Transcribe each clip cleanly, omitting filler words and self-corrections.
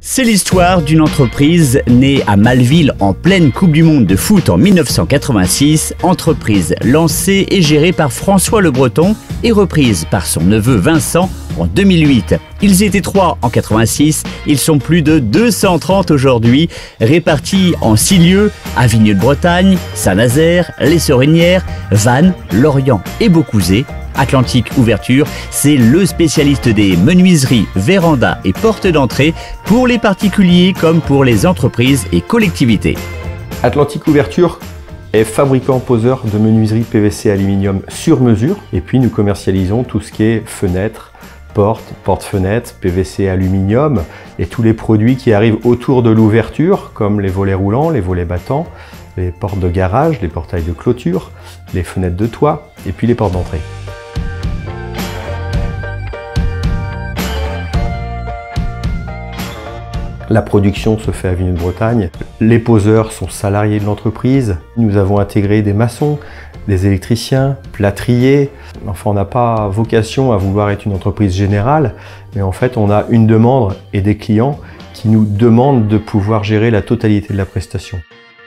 C'est l'histoire d'une entreprise née à Malville en pleine Coupe du Monde de foot en 1986, entreprise lancée et gérée par François Le Breton et reprise par son neveu Vincent en 2008. Ils étaient 3 en 86, ils sont plus de 230 aujourd'hui, répartis en 6 lieux, Avignon-de-Bretagne, Saint-Nazaire, Les Sorinières, Vannes, Lorient et Beaucouzé. Atlantique Ouverture, c'est le spécialiste des menuiseries, vérandas et portes d'entrée pour les particuliers comme pour les entreprises et collectivités. Atlantique Ouverture est fabricant poseur de menuiserie PVC aluminium sur mesure et puis nous commercialisons tout ce qui est fenêtres, porte-fenêtres, PVC aluminium et tous les produits qui arrivent autour de l'ouverture comme les volets roulants, les volets battants, les portes de garage, les portails de clôture, les fenêtres de toit et puis les portes d'entrée. La production se fait à Avignon-de-Bretagne. Les poseurs sont salariés de l'entreprise. Nous avons intégré des maçons, des électriciens, plâtriers. Enfin, on n'a pas vocation à vouloir être une entreprise générale, mais en fait, on a une demande et des clients qui nous demandent de pouvoir gérer la totalité de la prestation.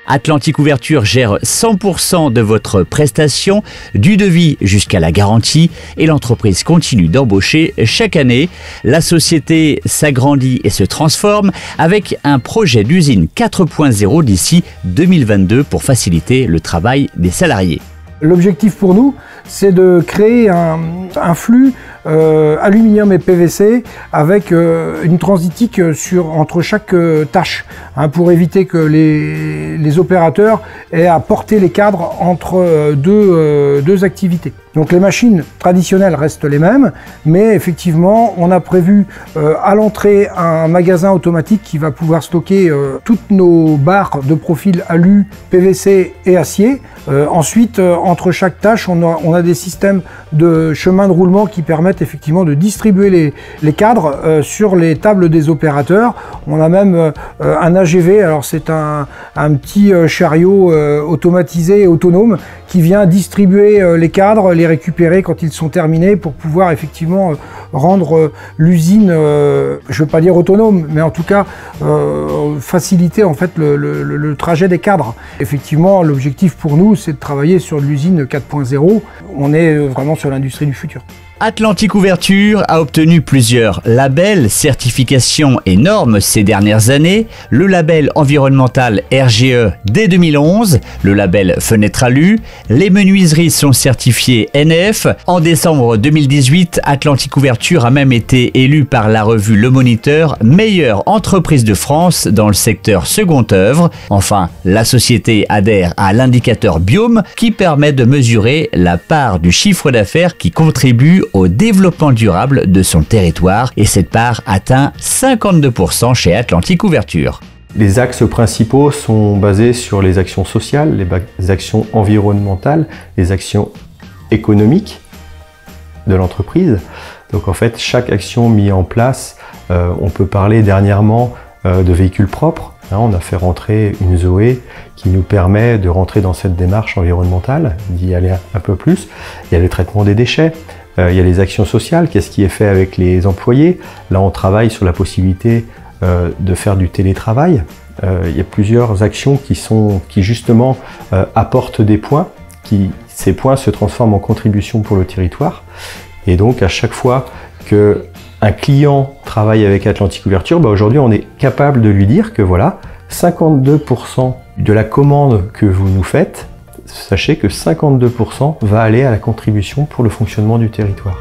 Atlantique Ouverture gère 100% de votre prestation, du devis jusqu'à la garantie, et l'entreprise continue d'embaucher chaque année. La société s'agrandit et se transforme avec un projet d'usine 4.0 d'ici 2022 pour faciliter le travail des salariés. L'objectif pour nous, c'est de créer un flux aluminium et PVC avec une transitique entre chaque tâche, pour éviter que les opérateurs aient à porter les cadres entre deux activités. Donc les machines traditionnelles restent les mêmes, mais effectivement on a prévu à l'entrée un magasin automatique qui va pouvoir stocker toutes nos barres de profil alu, PVC et acier. Ensuite, entre chaque tâche, on a des systèmes de chemin de roulement qui permettent effectivement de distribuer les cadres sur les tables des opérateurs. On a même un AGV, alors c'est un petit chariot automatisé et autonome qui vient distribuer les cadres, les récupérer quand ils sont terminés pour pouvoir effectivement rendre l'usine, je ne veux pas dire autonome, mais en tout cas faciliter en fait le trajet des cadres. Effectivement, l'objectif pour nous, c'est de travailler sur l'usine 4.0. On est vraiment sur l'industrie du futur. Atlantique Ouverture a obtenu plusieurs labels, certifications et normes ces dernières années. Le label environnemental RGE dès 2011, le label Fenêtre Alu. Les menuiseries sont certifiées NF. En décembre 2018, Atlantique Ouverture a même été élu par la revue Le Moniteur meilleure entreprise de France dans le secteur second œuvre. Enfin, la société adhère à l'indicateur Biome qui permet de mesurer la part du chiffre d'affaires qui contribue au développement durable de son territoire, et cette part atteint 52% chez Atlantique Ouverture. Les axes principaux sont basés sur les actions sociales, les actions environnementales, les actions économiques de l'entreprise. Donc en fait, chaque action mise en place, on peut parler dernièrement de véhicules propres. On a fait rentrer une Zoé qui nous permet de rentrer dans cette démarche environnementale, d'y aller un peu plus. Il y a le traitement des déchets. Il y a les actions sociales, qu'est-ce qui est fait avec les employés. Là, on travaille sur la possibilité de faire du télétravail. Il y a plusieurs actions qui justement apportent des points. Ces points se transforment en contribution pour le territoire. Et donc, à chaque fois qu'un client travaille avec Atlantique Ouverture, aujourd'hui, on est capable de lui dire que voilà, 52% de la commande que vous nous faites, sachez que 52% va aller à la contribution pour le fonctionnement du territoire.